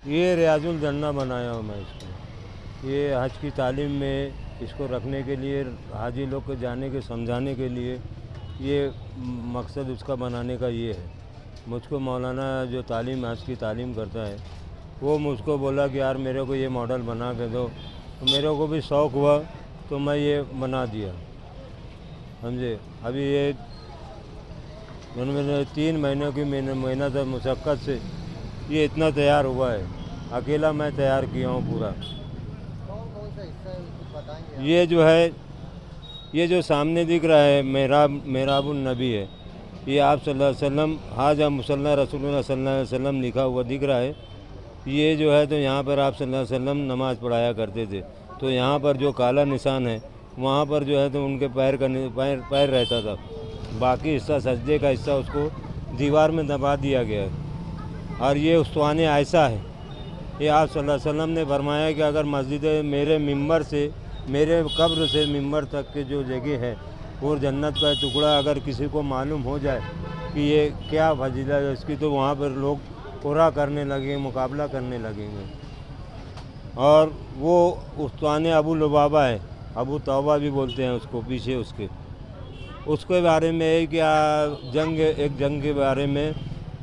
ये रियाजुल जन्ना बनाया हूँ मैं इसको। ये हज की तालीम में इसको रखने के लिए, हाजी लोग को जाने के समझाने के लिए, ये मकसद उसका बनाने का ये है। मुझको मौलाना जो तालीम हज की तालीम करता है वो मुझको बोला कि यार मेरे को ये मॉडल बना के दो, तो मेरे को भी शौक़ हुआ तो मैं ये बना दिया, समझे। अभी ये मैंने 3 महीनों की मेहनत मुशक्क़त से ये इतना तैयार हुआ है। अकेला मैं तैयार किया हूँ पूरा। कौन कौन सा हिस्सा है कुछ बताएंगे? ये जो है, ये जो सामने दिख रहा है मेहराबुन नबी है, ये आप सल्लल्लाहु अलैहि वसल्लम हाजा मुसल्ला रसूलुल्लाह सल्लल्लाहु अलैहि वसल्लम लिखा हुआ दिख रहा है। ये जो है तो यहाँ पर आप सल्लल्लाहु अलैहि वसल्लम नमाज़ पढ़ाया करते थे, तो यहाँ पर जो काला निशान है वहाँ पर जो है तो उनके पैर रहता था। बाकी हिस्सा सजदे का हिस्सा उसको दीवार में दबा दिया गया है। और ये उस्तवाने ऐसा है, ये आप सल्लल्लाहु अलैहि वसल्लम ने फरमाया कि अगर मस्जिद मेरे मिंबर से, मेरे कब्र से मिंबर तक के जो जगह है और जन्नत का टुकड़ा अगर किसी को मालूम हो जाए कि ये क्या फजीलत है इसकी, तो वहाँ पर लोग पूरा करने लगे, मुकाबला करने लगेंगे। और वो उस्तवाने अबू लुबाबा है, अबू तौबा भी बोलते हैं उसको, पीछे उसके बारे में है कि एक जंग के बारे में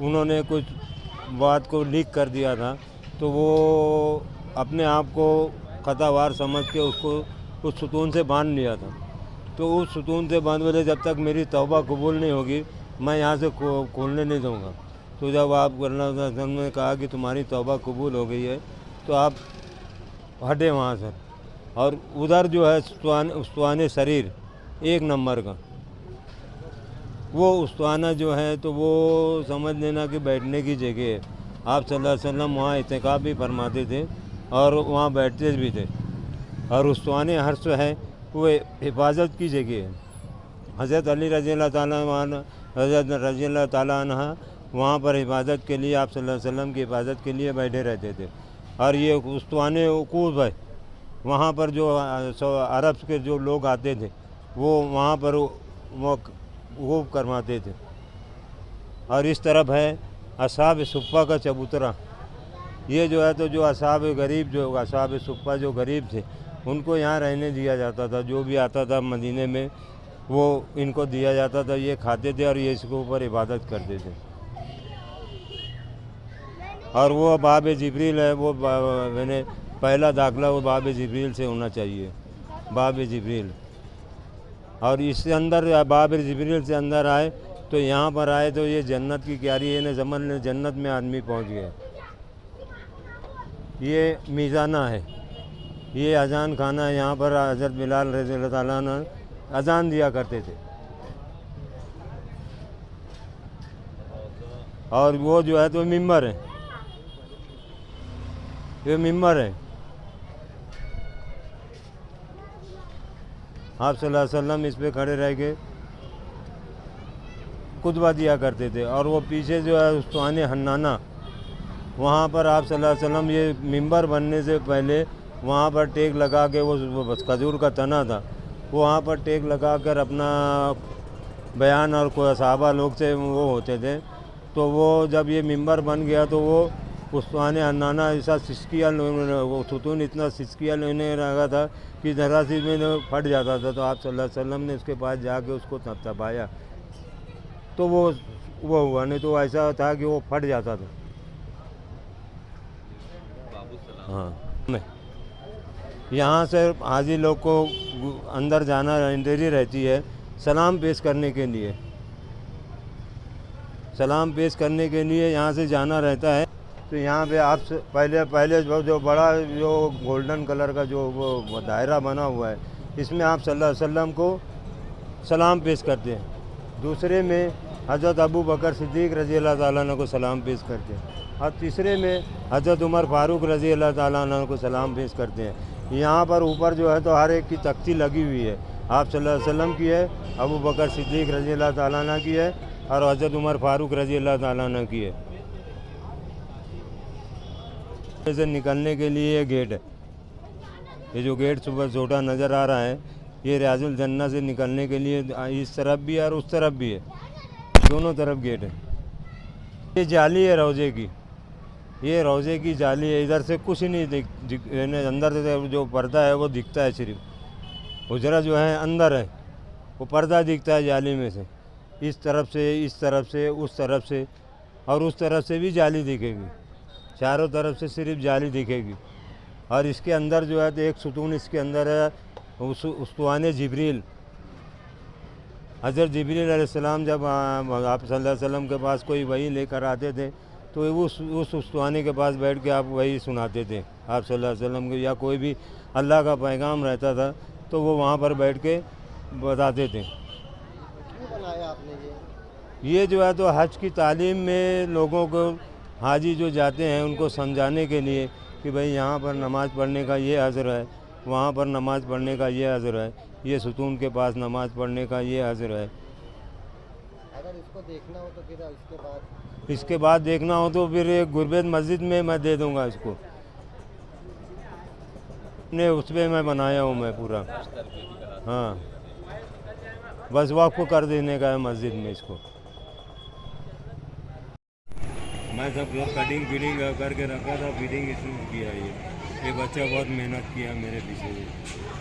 उन्होंने कुछ बात को लीक कर दिया था, तो वो अपने आप को खतावार समझ के उसको उस सुतून से बांध लिया था। तो उस सुतून से बांध बोले जब तक मेरी तौबा कबूल नहीं होगी मैं यहाँ से खोलने नहीं दूँगा। तो जब आप वसल्लम ने कहा कि तुम्हारी तौबा कबूल हो गई है तो आप हटे वहाँ से। और उधर जो है उस्तवाने शरीर 1 नंबर का, वो उस्तवाना जो है तो वो समझ लेना कि बैठने की जगह है। आप सल्लल्लाहु अलैहि वसल्लम वहाँ इत्तिकाफ़ भी फरमाते थे और वहाँ बैठते भी थे। और उस्तवाने हर्ष है वो हिफाजत की जगह है। हज़रत अली रज़ियल्लाहु ताला अन्हा वहाँ पर हिफाजत के लिए, आप सल्लल्लाहु अलैहि वसल्लम की हिफाजत के लिए बैठे रहते थे। और ये उस्तवाने उकूब है, वहाँ पर जो अरब के जो लोग आते थे वो वहाँ पर वो करवाते थे। और इस तरफ है असहाब सुफ़्फ़ा का चबूतरा। ये जो है तो जो असहाब सुफ़्फ़ा जो गरीब थे उनको यहाँ रहने दिया जाता था। जो भी आता था मदीने में वो इनको दिया जाता था, ये खाते थे और ये इसके ऊपर इबादत करते थे। और वो बाब जिब्रील है, वो मैंने पहला दाखिला वो बाब जिब्रील से होना चाहिए, बाब जिब्रील। और इससे अंदर बाब जिब्रील से अंदर आए तो यहाँ पर आए तो ये जन्नत की क्यारी है, ज़मन जन्नत में आदमी पहुँच गया। ये मीज़ाना है, ये अजान खाना है। यहाँ पर हज़रत बिलाल रज़ियल्लाहु ताला अन्हु अजान दिया करते थे। और वो जो है तो मिंबर है, ये मिंबर है। आप सल्लल्लाहु अलैहि वसल्लम इस पे खड़े रह के खुतबा दिया करते थे। और वो पीछे जो है उस्तवाने हन्नाना, वहाँ पर आप सल्लल्लाहु अलैहि वसल्लम ये मिंबर बनने से पहले वहाँ पर टेक लगा के, वो बस खजूर का तना था, वो वहाँ पर टेक लगा कर अपना बयान और कोई सहाबा लोग से वो होते थे। तो वो जब ये मिंबर बन गया तो वो उस्तवाने हन्नाना ऐसा सिसकिया, वो सुतून इतना सिसकिया लेने लगा था कि ज़रा सी में फट जाता था। तो आप सल्लल्लाहु अलैहि वसल्लम ने उसके पास जाके उसको तपाया तो वो हुआ, नहीं तो ऐसा था कि वो फट जाता था। हाँ, यहाँ से हाजी लोग को अंदर जाना एंट्री रहती है सलाम पेश करने के लिए। सलाम पेश करने के लिए यहाँ से जाना रहता है। तो यहाँ पे आप पहले जो बड़ा जो गोल्डन कलर का जो वो दायरा बना हुआ है, इसमें आप सल्लल्लाहु अलैहि वसल्लम को सलाम पेश करते हैं। दूसरे में हज़रत अबू बकर सिद्दीक़ रज़ियल्लाहु ताला अन्हु को सलाम पेश करते हैं। और तीसरे में हज़रत उमर फ़ारूक रज़ियल्लाहु ताला अन्हु को सलाम पेश करते हैं। यहाँ पर ऊपर जो है तो हर एक की तख्ती लगी हुई है। आप सल्लल्लाहु अलैहि वसल्लम की है, अबू बकर सिद्दीक़ रज़ियल्लाहु ताला अन्हु की है और हज़रत उमर फ़ारूक रज़ियल्लाहु ताला अन्हु की है। से निकलने के लिए ये गेट है, ये जो गेट सुबह छोटा नज़र आ रहा है, ये रियाजुल जन्ना से निकलने के लिए इस तरफ भी है और उस तरफ भी है, दोनों तरफ गेट है। ये जाली है रोज़े की, ये रोज़े की जाली है, इधर से कुछ नहीं अंदर से जो पर्दा है वो दिखता है सिर्फ। हुजरा जो है अंदर है, वो पर्दा दिखता है जाली में से, इस तरफ से उस तरफ से, और उस तरफ से भी जाली दिखेगी, चारों तरफ से सिर्फ जाली दिखेगी। और इसके अंदर जो है तो एक सुतून इसके अंदर है, उस्तवाने जिब्रील। हज़रत जिब्रील अलैहिस्सलाम जब आप सल्लल्लाहु अलैहि वसल्लम के पास कोई वही लेकर आते थे तो उस उस्तवाने के पास बैठ के आप वही सुनाते थे आप सल्लल्लाहु अलैहि वसल्लम के, या कोई भी अल्लाह का पैगाम रहता था तो वो वहाँ पर बैठ के बताते थे। क्यों बनाया आपने ये जो है तो हज की तालीम में लोगों को, हाजी जो जाते हैं उनको समझाने के लिए कि भाई यहाँ पर नमाज़ पढ़ने का ये अज़र है, वहाँ पर नमाज़ पढ़ने का ये अज़र है, ये सुतून के पास नमाज़ पढ़ने का ये अज़र है। अगर इसको देखना हो तो फिर इसके बाद देखना हो तो फिर एक गुरबत मस्जिद में मैं दे दूँगा इसको, अपने उस पर मैं बनाया हूँ मैं पूरा। हाँ, बस वक्फ कर देने का है मस्जिद में इसको। मैं सब कटिंग फीडिंग करके रखा था, फीडिंग शुरू किया। ये बच्चा बहुत मेहनत किया मेरे पीछे।